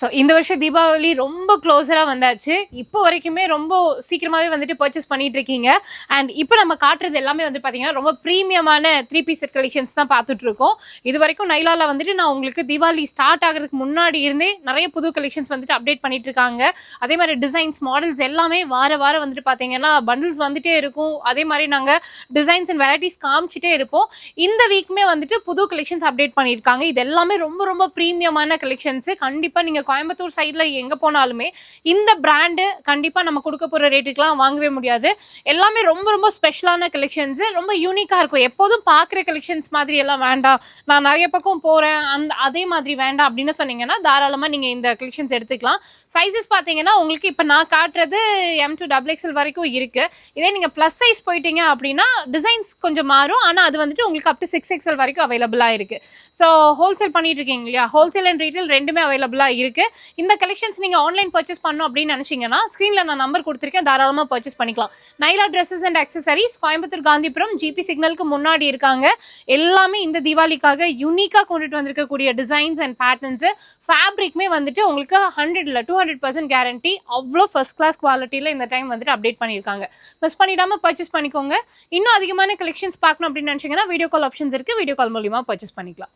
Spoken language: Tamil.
ஸோ இந்த வருஷம் தீபாவளி ரொம்ப க்ளோஸராக வந்தாச்சு. இப்போ வரைக்குமே ரொம்ப சீக்கிரமாகவே வந்துட்டு பர்ச்சேஸ் பண்ணிட்டு இருக்கீங்க. அண்ட் இப்போ நம்ம காட்டுறது எல்லாமே வந்து பார்த்தீங்கன்னா ரொம்ப ப்ரீமியமான 3 பீஸ் செட் கலெக்ஷன்ஸ் தான் பார்த்துட்டு இருக்கோம். இது வரைக்கும் நைலாவில் வந்துட்டு நான் உங்களுக்கு தீபாவளி ஸ்டார்ட் ஆகிறதுக்கு முன்னாடி இருந்தே நிறைய புது கலெக்ஷன்ஸ் வந்துட்டு அப்டேட் பண்ணிட்டு இருக்காங்க. அதே மாதிரி டிசைன்ஸ் மாடல்ஸ் எல்லாமே வாரம் வந்துட்டு பார்த்தீங்கன்னா பண்டில்ஸ் வந்துட்டே இருக்கும். அதே மாதிரி நாங்கள் டிசைன்ஸ் அண்ட் வெரைட்டிஸ் காமிச்சிட்டே இருப்போம். இந்த வீக்குமே வந்துட்டு புது கலெக்ஷன்ஸ் அப்டேட் பண்ணியிருக்காங்க. இது எல்லாமே ரொம்ப ப்ரீமியமான கலெக்ஷன்ஸ். கண்டிப்பாக நீங்கள் கோயம்புத்தூர் சைடில் எங்கே போனாலுமே இந்த பிராண்டு கண்டிப்பாக நம்ம கொடுக்க போகிற ரேட்டுக்கெலாம் வாங்கவே முடியாது. எல்லாமே ரொம்ப ஸ்பெஷலான கலெக்ஷன்ஸு, ரொம்ப யூனிக்காக இருக்கும். எப்போதும் பார்க்குற கலெக்ஷன்ஸ் மாதிரி எல்லாம் வேண்டாம், நான் நிறைய பக்கம் போகிறேன் அதே மாதிரி வேண்டாம் அப்படின்னு சொன்னீங்கன்னா தாராளமாக நீங்கள் இந்த கலெக்ஷன்ஸ் எடுத்துக்கலாம். சைஸஸ் பார்த்தீங்கன்னா உங்களுக்கு இப்போ நான் காட்டுறது M to XXL வரைக்கும் இருக்குது. இதே நீங்கள் ப்ளஸ் சைஸ் போயிட்டீங்க அப்படின்னா டிசைன்ஸ் கொஞ்சம் மாறும். ஆனால் அது வந்துட்டு உங்களுக்கு அப் டு 6XL வரைக்கும் அவைலபிளாக இருக்குது. ஸோ ஹோல்சேல் பண்ணிட்டு இருக்கீங்க இல்லையா, ஹோல்சேல் அண்ட் ரீட்டைல் ரெண்டுமே அவைலபிளாக இருக்குது. இந்த கலெக்ஷன்ஸ் நீங்க ஆன்லைன் பர்ச்சேஸ் பண்ணணும் அப்படின்னு நினைச்சீங்கன்னா ஸ்கிரீன்ல நான் நம்பர் கொடுத்திருக்கேன், தாராளமா பர்ச்சேஸ் பண்ணிக்கலாம். Naila dresses and accessories Coimbatore Gandhipuram GP சிக்னலுக்கு முன்னாடி இருக்காங்க. எல்லாமே இந்த தீபாவளிக்காக யூனிக்கா கொண்டுட்டு வந்திருக்கக்கூடிய டிசைன்ஸ் அண்ட் பேட்டர்ன்ஸ். ஃபேப்ரிக்மே வந்துட்டு உங்களுக்கு 100 200% கேரண்டி. அவ்வளோ ஃபர்ஸ்ட் கிளாஸ் குவாலிட்டியில இந்த டைம் வந்துட்டு அப்டேட் பண்ணியிருக்காங்க. மிஸ் பண்ணிடாம பர்ச்சேஸ் பண்ணிக்கோங்க. இன்னும் அதிகமான கலெக்ஷன்ஸ் பார்க்கணும் அப்படின்னு நினைச்சீங்கன்னா வீடியோ கால் ஆப்ஷன்ஸ் இருக்கு, வீடியோ கால் மூலியமா பர்ச்சேஸ் பண்ணிக்கலாம்.